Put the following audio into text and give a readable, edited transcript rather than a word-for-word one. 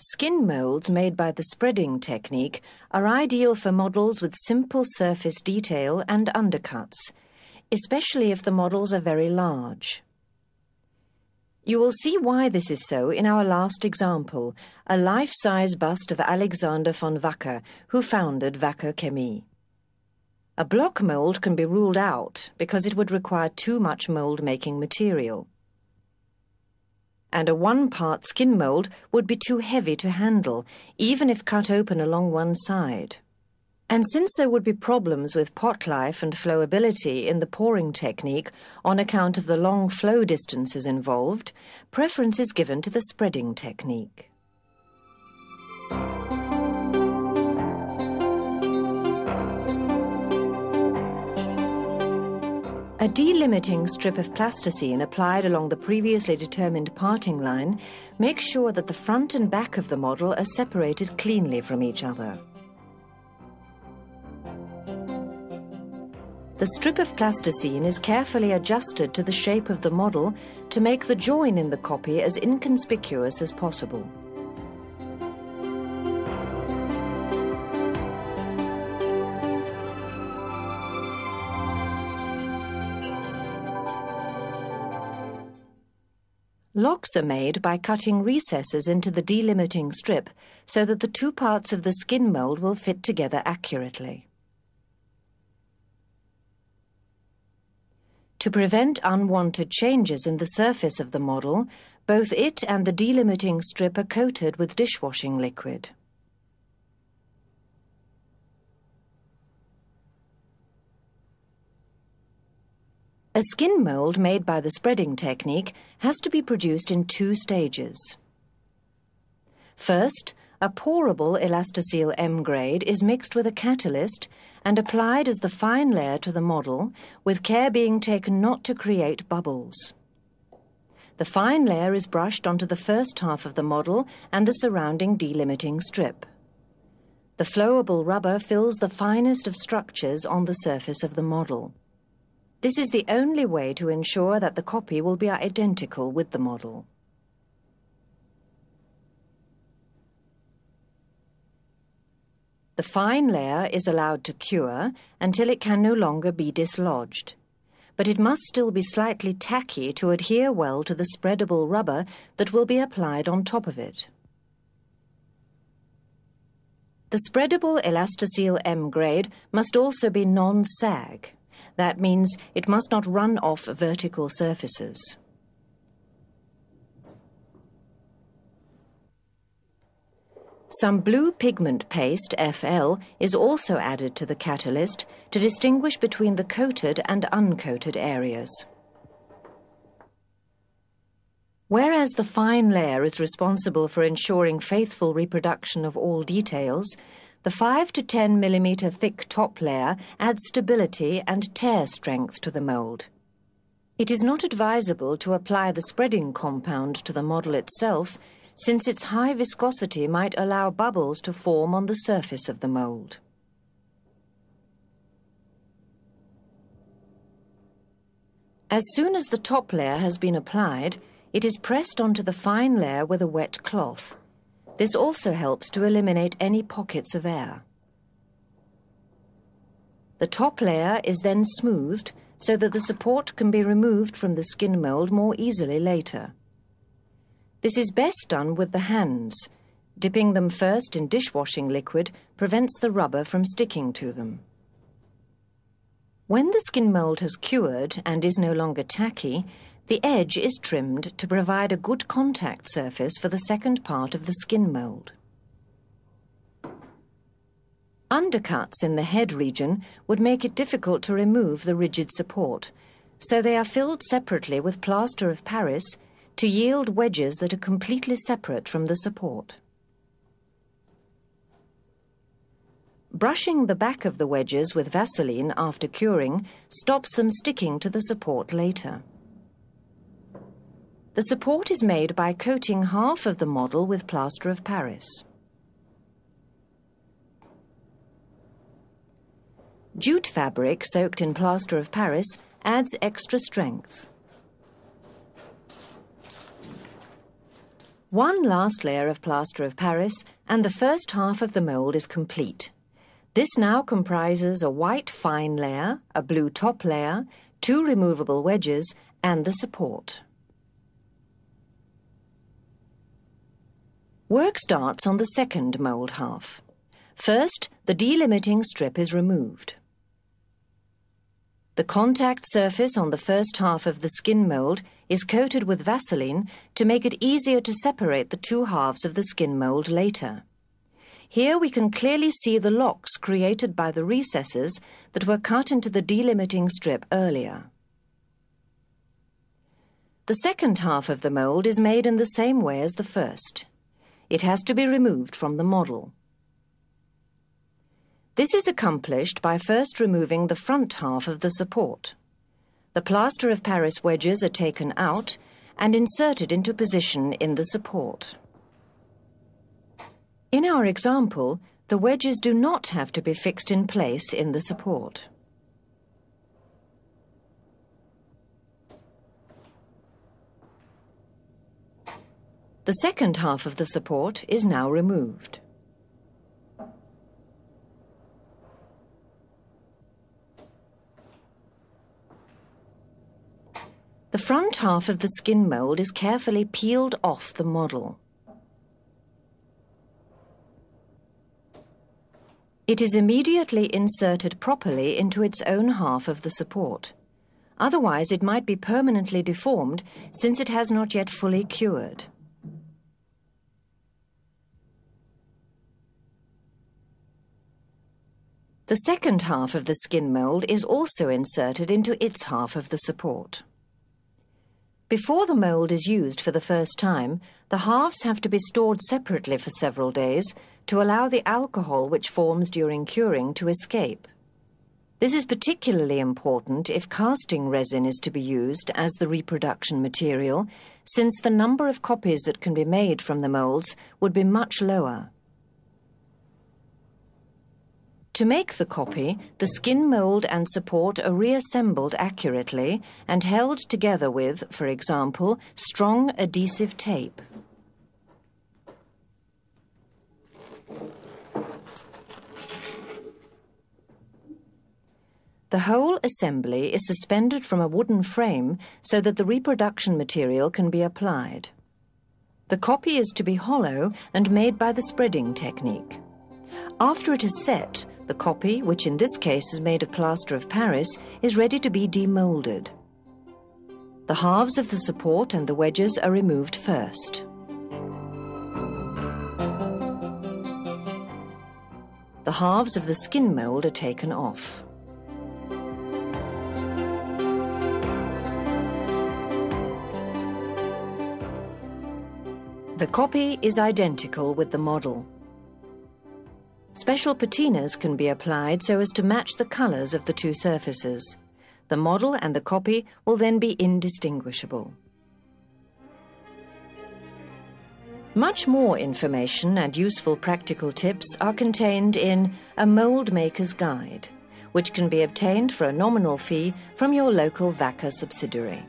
Skin moulds made by the spreading technique are ideal for models with simple surface detail and undercuts, especially if the models are very large. You will see why this is so in our last example, a life-size bust of Alexander von Wacker, who founded Wacker Chemie. A block mould can be ruled out because it would require too much mould-making material. And a one-part skin mould would be too heavy to handle, even if cut open along one side. And since there would be problems with pot life and flowability in the pouring technique on account of the long flow distances involved, preference is given to the spreading technique. A delimiting strip of plasticine applied along the previously determined parting line makes sure that the front and back of the model are separated cleanly from each other. The strip of plasticine is carefully adjusted to the shape of the model to make the join in the copy as inconspicuous as possible. Locks are made by cutting recesses into the delimiting strip so that the two parts of the skin mould will fit together accurately. To prevent unwanted changes in the surface of the model, both it and the delimiting strip are coated with dishwashing liquid. A skin mould made by the spreading technique has to be produced in two stages. First, a pourable Elastocele M grade is mixed with a catalyst and applied as the fine layer to the model, with care being taken not to create bubbles. The fine layer is brushed onto the first half of the model and the surrounding delimiting strip. The flowable rubber fills the finest of structures on the surface of the model. This is the only way to ensure that the copy will be identical with the model. The fine layer is allowed to cure until it can no longer be dislodged, but it must still be slightly tacky to adhere well to the spreadable rubber that will be applied on top of it. The spreadable Elastocele M grade must also be non-sag. That means it must not run off vertical surfaces. Some blue pigment paste, FL, is also added to the catalyst to distinguish between the coated and uncoated areas. Whereas the fine layer is responsible for ensuring faithful reproduction of all details, the 5 to 10 millimeter thick top layer adds stability and tear strength to the mould. It is not advisable to apply the spreading compound to the model itself, since its high viscosity might allow bubbles to form on the surface of the mould. As soon as the top layer has been applied, it is pressed onto the fine layer with a wet cloth. This also helps to eliminate any pockets of air. The top layer is then smoothed so that the support can be removed from the skin mould more easily later. This is best done with the hands. Dipping them first in dishwashing liquid prevents the rubber from sticking to them. When the skin mould has cured and is no longer tacky, the edge is trimmed to provide a good contact surface for the second part of the skin mould. Undercuts in the head region would make it difficult to remove the rigid support, so they are filled separately with plaster of Paris to yield wedges that are completely separate from the support. Brushing the back of the wedges with Vaseline after curing stops them sticking to the support later. The support is made by coating half of the model with plaster of Paris. Jute fabric soaked in plaster of Paris adds extra strength. One last layer of plaster of Paris and the first half of the mould is complete. This now comprises a white fine layer, a blue top layer, 2 removable wedges and the support. Work starts on the second mould half. First, the delimiting strip is removed. The contact surface on the first half of the skin mould is coated with Vaseline to make it easier to separate the 2 halves of the skin mould later. Here we can clearly see the locks created by the recesses that were cut into the delimiting strip earlier. The second half of the mould is made in the same way as the first. It has to be removed from the model. This is accomplished by first removing the front half of the support. The plaster of Paris wedges are taken out and inserted into position in the support. In our example, the wedges do not have to be fixed in place in the support. The second half of the support is now removed. The front half of the skin mould is carefully peeled off the model. It is immediately inserted properly into its own half of the support. Otherwise, it might be permanently deformed since it has not yet fully cured. The second half of the skin mould is also inserted into its half of the support. Before the mould is used for the first time, the halves have to be stored separately for several days to allow the alcohol which forms during curing to escape. This is particularly important if casting resin is to be used as the reproduction material, since the number of copies that can be made from the moulds would be much lower. To make the copy, the skin mould and support are reassembled accurately and held together with, for example, strong adhesive tape. The whole assembly is suspended from a wooden frame so that the reproduction material can be applied. The copy is to be hollow and made by the spreading technique. After it is set, the copy, which in this case is made of plaster of Paris, is ready to be demoulded. The halves of the support and the wedges are removed first. The halves of the skin mould are taken off. The copy is identical with the model. Special patinas can be applied so as to match the colours of the 2 surfaces. The model and the copy will then be indistinguishable. Much more information and useful practical tips are contained in A Mould Maker's Guide, which can be obtained for a nominal fee from your local Wacker subsidiary.